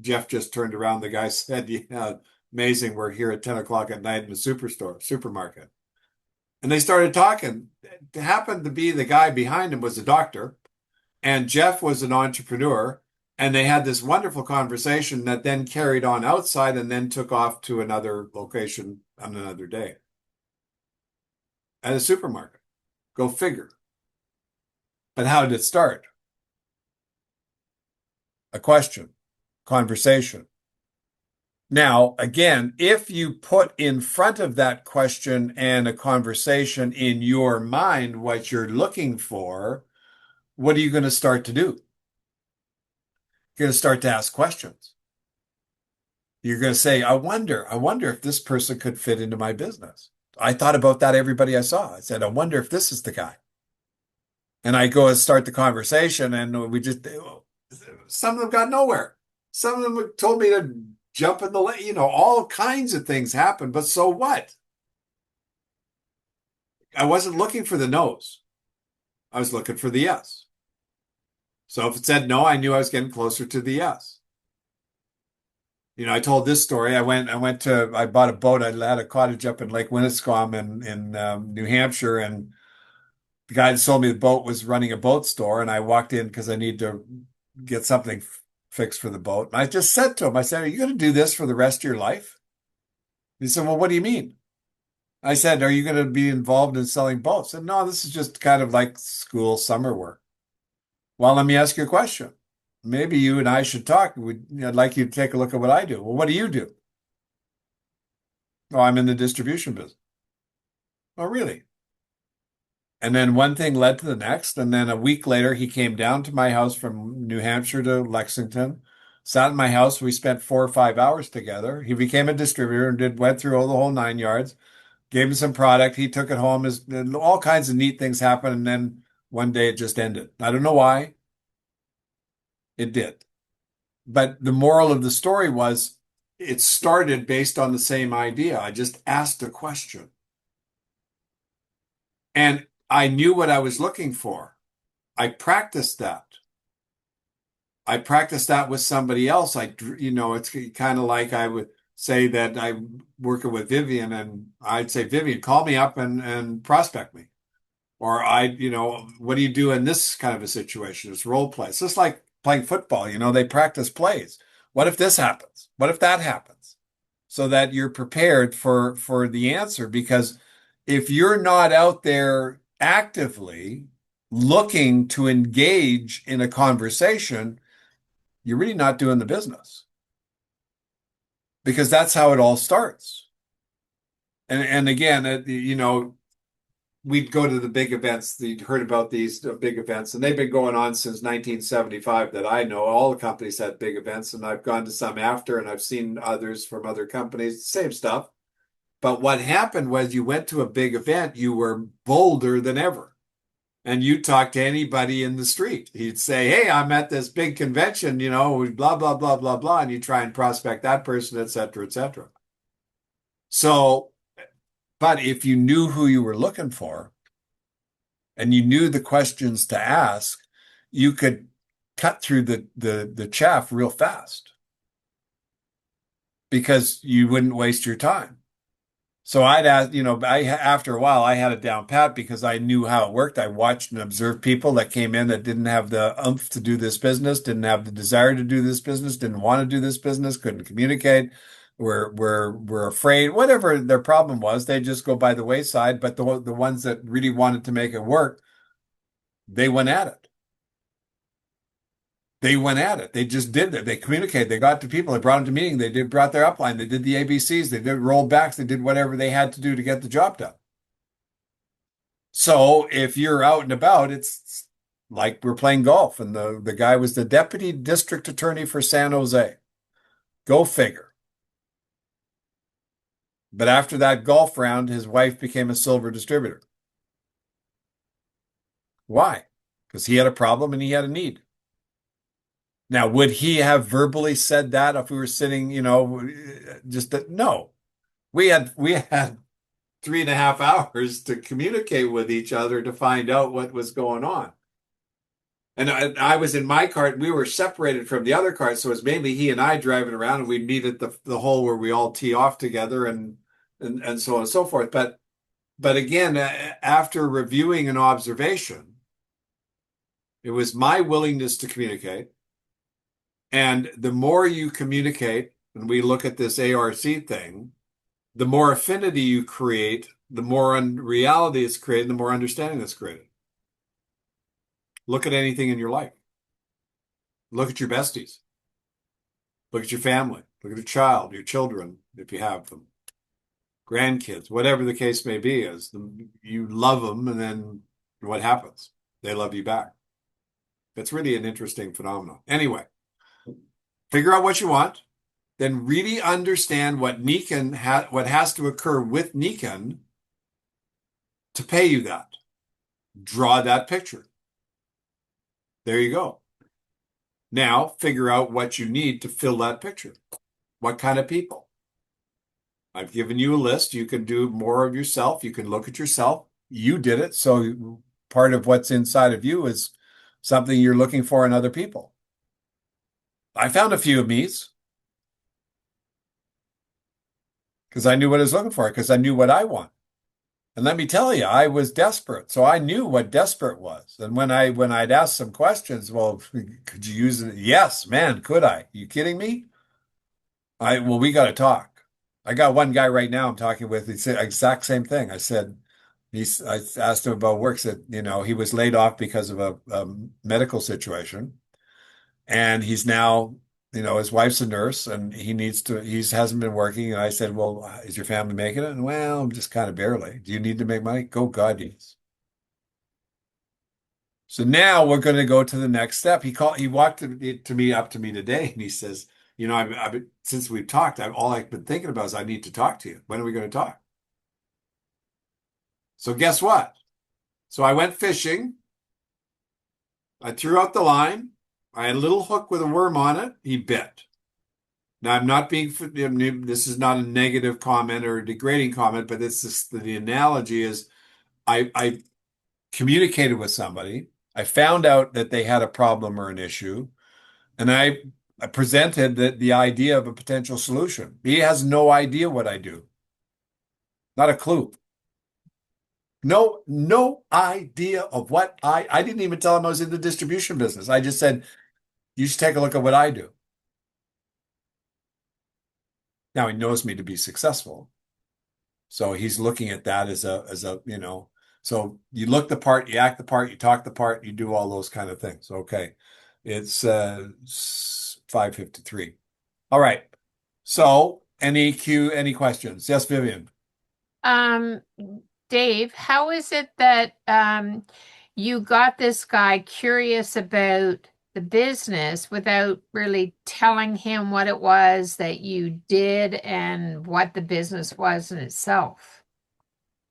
Jeff just turned around. The guy said, "Yeah, amazing. We're here at 10 o'clock at night in the supermarket." And they started talking. It happened to be the guy behind him was a doctor, and Jeff was an entrepreneur. And they had this wonderful conversation that then carried on outside and then took off to another location on another day at a supermarket. Go figure. But how did it start? A question, conversation. Now, again, if you put in front of that question and a conversation in your mind what you're looking for, what are you going to start to do? You're going to start to ask questions. You're going to say, I wonder if this person could fit into my business. I thought about that everybody I saw. I said, I wonder if this is the guy. And I go and start the conversation, and some of them got nowhere. Some of them told me to jump in the lake, all kinds of things happen, but so what? I wasn't looking for the no's. I was looking for the yes. So if it said no, I knew I was getting closer to the yes. I told this story. I bought a boat. I had a cottage up in Lake Winnisquam in New Hampshire, and the guy that sold me the boat was running a boat store, and I walked in because I need to get something fixed for the boat. And I just said to him, I said, are you going to do this for the rest of your life? He said, well, what do you mean? I said, are you going to be involved in selling boats? I said, no, this is just kind of like school summer work. Well, let me ask you a question. Maybe you and I should talk. I'd like you to take a look at what I do. Well, what do you do? Oh, I'm in the distribution business. Oh, really? And then one thing led to the next. And then a week later, he came down to my house from New Hampshire to Lexington, sat in my house. We spent 4 or 5 hours together. He became a distributor and went through all the whole 9 yards, gave him some product. He took it home. All kinds of neat things happened. And then one day it just ended. I don't know why. It did. But the moral of the story was it started based on the same idea. I just asked a question. And I knew what I was looking for. I practiced that. I practiced that with somebody else. It's kind of like say that I'm working with Vivian and I'd say, Vivian, call me up and prospect me. Or what do you do in this kind of a situation? It's role play. It's just like playing football. They practice plays. What if this happens? What if that happens? So that you're prepared for the answer. Because if you're not out there actively looking to engage in a conversation, you're really not doing the business. Because that's how it all starts. And again, we'd go to the big events. You'd heard about these big events, and they've been going on since 1975 that I know. All the companies had big events, and I've gone to some after, and I've seen others from other companies, same stuff. But what happened was you went to a big event, you were bolder than ever. And you talk to anybody in the street. He'd say, hey, I'm at this big convention, blah, blah, blah, blah, blah. And you try and prospect that person, et cetera, et cetera. So, but if you knew who you were looking for and you knew the questions to ask, you could cut through the chaff real fast because you wouldn't waste your time. So I'd ask, after a while, I had it down pat because I knew how it worked. I watched and observed people that came in that didn't have the oomph to do this business, didn't have the desire to do this business, didn't want to do this business, couldn't communicate, were afraid, whatever their problem was, they just go by the wayside. But the ones that really wanted to make it work, they went at it. They went at it. They just did it. They communicated. They got to people. They brought them to meeting. Brought their upline. They did the ABCs. They did rollbacks. They did whatever they had to do to get the job done. So if you're out and about, it's like we're playing golf, and the guy was the deputy district attorney for San Jose. Go figure. But after that golf round, his wife became a silver distributor. Why? Because he had a problem and he had a need. Now, would he have verbally said that if we were sitting, just that? No. We had 3.5 hours to communicate with each other to find out what was going on. And I was in my cart. We were separated from the other cart, so it was mainly he and I driving around, and we'd meet at the hole where we all tee off together, and so on and so forth. But again, after reviewing an observation, it was my willingness to communicate. And the more you communicate, and we look at this ARC thing, the more affinity you create, the more reality is created, the more understanding is created. Look at anything in your life. Look at your besties. Look at your family. Look at your child, your children, if you have them, grandkids, whatever the case may be, you love them, and then what happens? They love you back. That's really an interesting phenomenon. Anyway, figure out what you want, then really understand what has to occur with Nikan to pay you that. Draw that picture. There you go. Now figure out what you need to fill that picture. What kind of people? I've given you a list. You can do more of yourself. You can look at yourself. You did it. So part of what's inside of you is something you're looking for in other people. I found a few of me's because I knew what I was looking for, because I knew what I want. And let me tell you, I was desperate. So I knew what desperate was. And when I'd ask some questions, well, could you use it? Yes, man, could I? You kidding me? Well, we got to talk. I got one guy right now I'm talking with. He said exact same thing. I asked him about work. Said, he was laid off because of a medical situation. And he's now, his wife's a nurse and he hasn't been working. And I said, well, is your family making it? And well, just kind of barely. Do you need to make money? Go God, yes. So now we're going to go to the next step. He walked up to me today and he says, since we've talked, all I've been thinking about is I need to talk to you. When are we going to talk? So guess what? So I went fishing. I threw out the line. I had a little hook with a worm on it. He bit. Now, I'm not being, this is not a negative comment or a degrading comment, but the analogy is I communicated with somebody. I found out that they had a problem or an issue, and I I presented the idea of a potential solution. He has no idea what I do. Not a clue. No idea of what I didn't even tell him I was in the distribution business. I just said, you should take a look at what I do. Now he knows me to be successful. So he's looking at that as a, so you look the part, you act the part, you talk the part, you do all those kind of things. Okay. It's 5:53. All right. So any questions? Yes, Vivian. Um, Dave, how is it that you got this guy curious about the business without really telling him what it was that you did and what the business was in itself?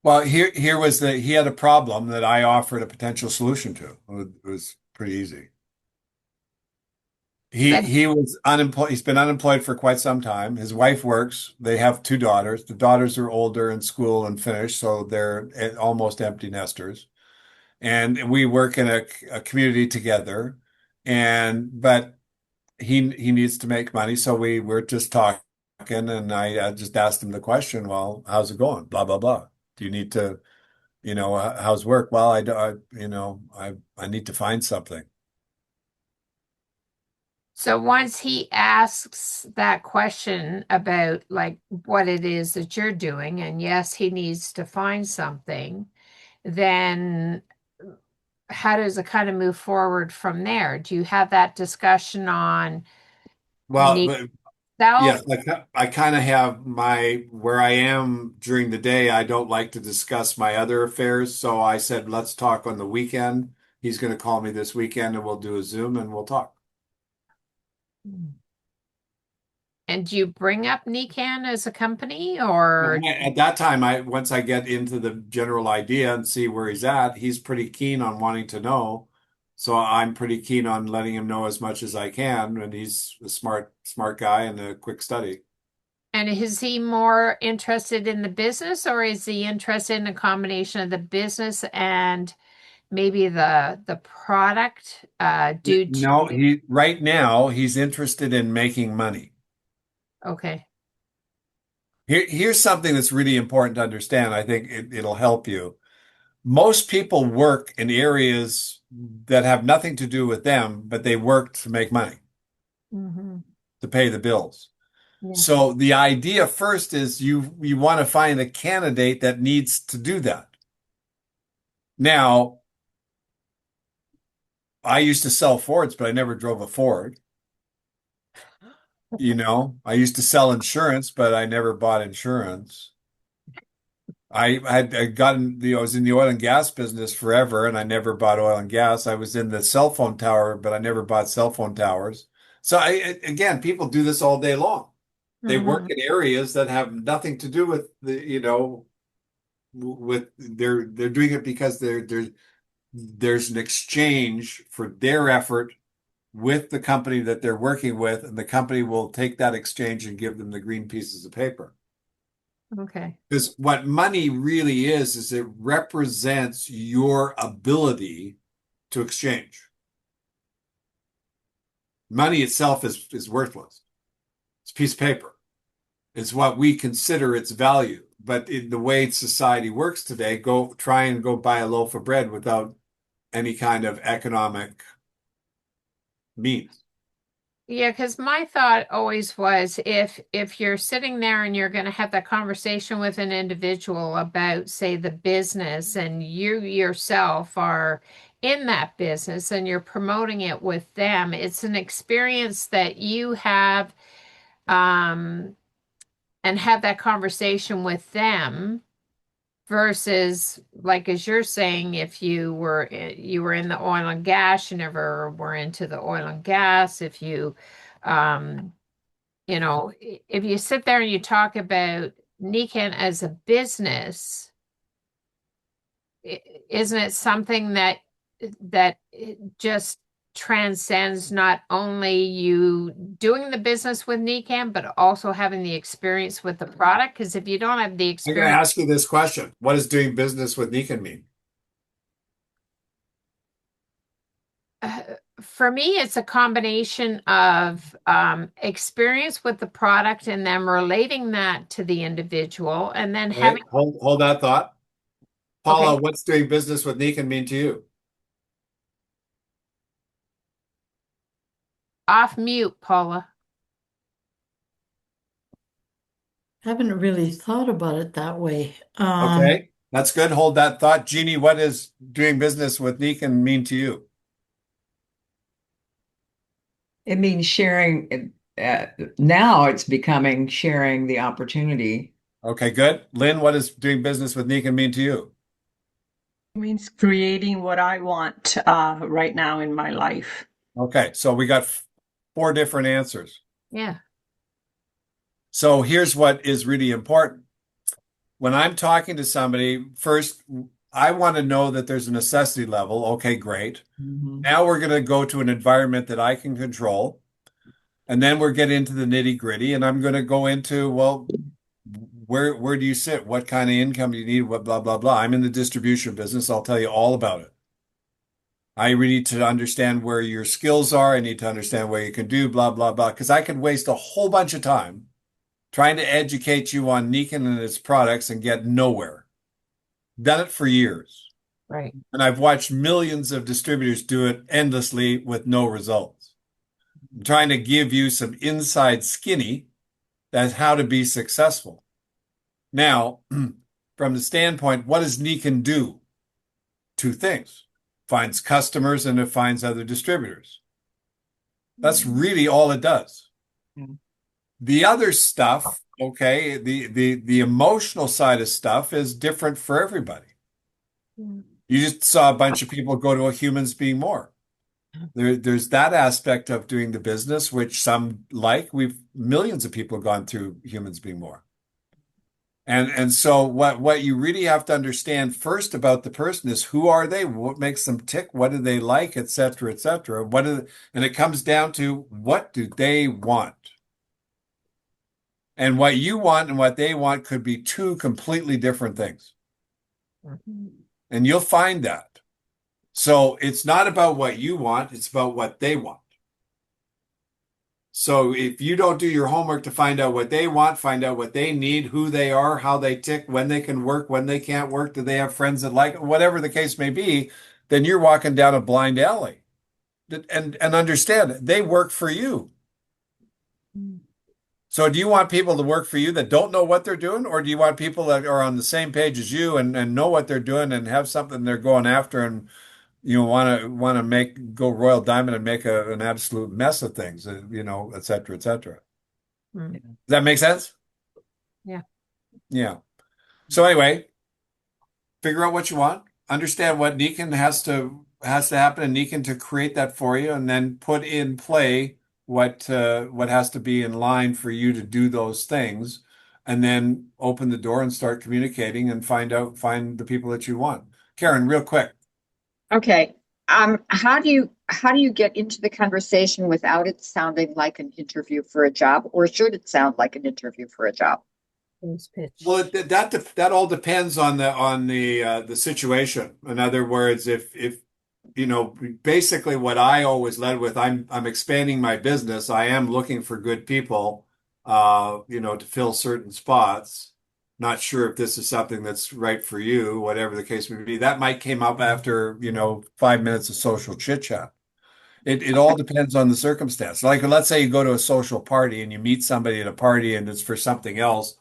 Well, here was he had a problem that I offered a potential solution to. It was pretty easy. But He was unemployed. He's been unemployed for quite some time. His wife works. They have two daughters. The daughters are older in school and finished, so they're almost empty nesters. And we work in a community together. But he needs to make money, so we were just talking, and I just asked him the question, well, how's it going? Blah blah blah. Do you need to, how's work? Well, I need to find something. so once he asks that question about like what it is that you're doing, and yes, he needs to find something, then how does it kind of move forward from there? Do you have that discussion on Well, Nick self? yes, I kind of have my where I am during the day. I don't like to discuss my other affairs, so I said, let's talk on the weekend. He's going to call me this weekend, and we'll do a Zoom and we'll talk. And do you bring up Nikan as a company or At that time, I once I get into the general idea and see where he's at, he's pretty keen on wanting to know. So I'm pretty keen on letting him know as much as I can, and he's a smart guy and a quick study. and is he more interested in the business or is he interested in a combination of the business and maybe the product due No, to he right now he's interested in making money. okay. Here's something that's really important to understand. I think it'll help you. Most people work in areas that have nothing to do with them, but they work to make money, Hmm. to pay the bills. Yeah. So the idea first is you want to find a candidate that needs to do that. Now, I used to sell Fords, but I never drove a Ford. I used to sell insurance, but I never bought insurance. I was in the oil and gas business forever, and I never bought oil and gas. I was in the cell phone tower, but I never bought cell phone towers. So again, people do this all day long. They work Hmm. in areas that have nothing to do with they're doing it because there's an exchange for their effort with the company that they're working with, and the company will take that exchange and give them the green pieces of paper. Okay. Because what money really is it represents your ability to exchange. Money itself is worthless. It's a piece of paper. It's what we consider its value. But in the way society works today, go try and go buy a loaf of bread without any kind of economic means. Yeah, because my thought always was if you're sitting there and you're going to have that conversation with an individual about, say, the business, and you yourself are in that business and you're promoting it with them, it's an experience that you have um, and have that conversation with them versus like as you're saying, if you were in the oil and gas, you never were into the oil and gas, if you um if you sit there and you talk about Nikan as a business, isn't it something that it just transcends not only you doing the business with Nikan, but also having the experience with the product? Because if you don't have the I'm going to experience, ask you this question. What does doing business with Nikon mean? uh, for me, it's a combination of experience with the product and then relating that to the individual and then having, Wait, hold that thought. okay, Paula, what's doing business with Nikan mean to you? off mute, Paula. Haven't really thought about it that way. Okay, that's good. Hold that thought. Jeannie, what does doing business with Nikan mean to you? It means sharing. Now it's becoming sharing the opportunity. Okay, good. Lynn, what does doing business with Nikan mean to you? Means creating what I want right now in my life. Okay, so we got four different answers. Yeah. So here's what is really important. When I'm talking to somebody, first, I want to know that there's a necessity level. Okay, great. Mhm. Now we're going to go to an environment that I can control. And then we're getting into the nitty-gritty, and I'm going to go into, well, where do you sit? What kind of income do you need? What blah, blah, blah. I'm in the distribution business. I'll tell you all about it. I really need to understand where your skills are. I need to understand where you can do blah, blah, blah. Because I could waste a whole bunch of time trying to educate you on Nikan and its products and get nowhere. Done it for years. Right. And I've watched millions of distributors do it endlessly with no results. I'm trying to give you some inside skinny that's how to be successful. Now, from the standpoint, what does Nikan do? Two things. Finds customers and it finds other distributors. That's really all it does. Mhm. The other stuff, okay, the emotional side of stuff is different for everybody. Mm. You just saw a bunch of people go to a Humans Being More. There's that aspect of doing the business, which some like. Millions of people have gone through Humans Being More. And so what you really have to understand first about the person is who are they? What makes them tick? What do they like, et cetera, et cetera. And it comes down to what do they want? And what you want and what they want could be two completely different things. Mhm. And you'll find that. So it's not about what you want, it's about what they want. So if you don't do your homework to find out what they want, find out what they need, who they are, how they tick, when they can work, when they can't work, do they have friends that like it, whatever the case may be, then you're walking down a blind alley. And understand, they work for you. Mm. So do you want people to work for you that don't know what they're doing, or do you want people that are on the same page as you and know what they're doing and have something they're going after and want to make go Royal Diamond and make an absolute mess of things, et cetera, et cetera. Mm. Does that make sense? Yeah. Yeah. So anyway, figure out what you want, understand what Nikan has to happen in Nikan to create that for you, and then put in play what has to be in line for you to do those things, and then open the door and start communicating and find the people that you want. Karen, real quick. Okay. How do you get into the conversation without it sounding like an interview for a job, or should it sound like an interview for a job? Sales pitch. Well, that all depends on the situation. In other words, if basically what I always led with, I'm expanding my business. I am looking for good people, to fill certain spots. Not sure if this is something that's right for you, whatever the case may be. That might came up after, 5 minutes of social chit chat. It all depends on the circumstance. Like let's say you go to a social party and you meet somebody at a party and it's for something else,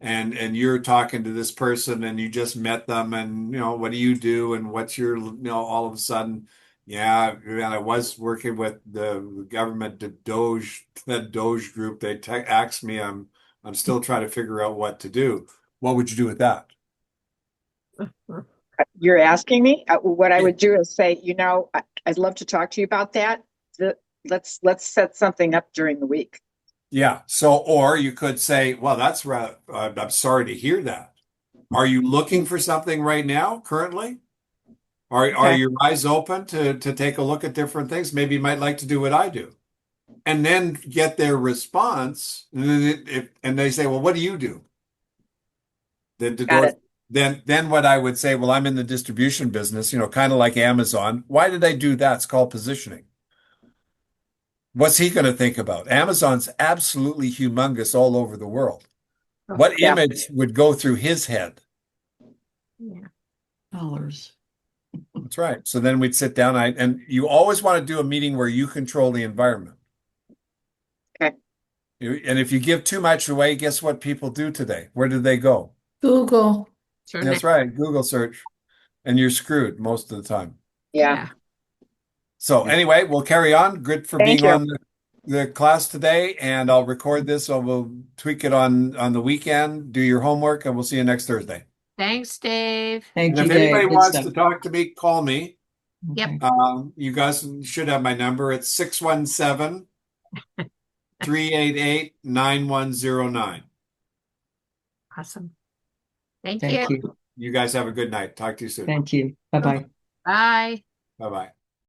and you're talking to this person and you just met them and what do you do and what's your all of a sudden, yeah, and I was working with the government, the Doge group. They asked me, I'm still trying to figure out what to do. What would you do with that? You're asking me? What I Yeah. would do is say, I'd love to talk to you about that. Let's set something up during the week. Yeah. So, or you could say, well, that's right. I'm sorry to hear that. Are you looking for something right now, currently? Are Okay. your eyes open to take a look at different things? Maybe you might like to do what I do. And then get their response. And they say, well, what do you do? Then to Got go, it. then what I would say, well, I'm in the distribution business, kind of like Amazon. Why did I do that? It's called positioning. What's he going to think about? Amazon's absolutely humongous all over the world. What Yeah. image would go through his head? Yeah. Dollars. That's right. So then we'd sit down, and you always want to do a meeting where you control the environment. Okay. And if you give too much away, guess what people do today? Where do they go? Google. Sure. That's right, Google search, and you're screwed most of the time. Yeah. So Yeah. anyway, we'll carry on. Good for Thank being you. on the class today, and I'll record this, so we'll tweak it on the weekend. Do your homework, and we'll see you next Thursday. Thanks, Dave. Thank And you, if Dave. anybody Good wants stuff. to talk to me, call me. Yep. Okay. You guys should have my number. It's 617-388-9109. Awesome. Thank Thank you. you. You guys have a good night. Talk to you soon. Thank you. Bye-bye. Bye. Bye-bye.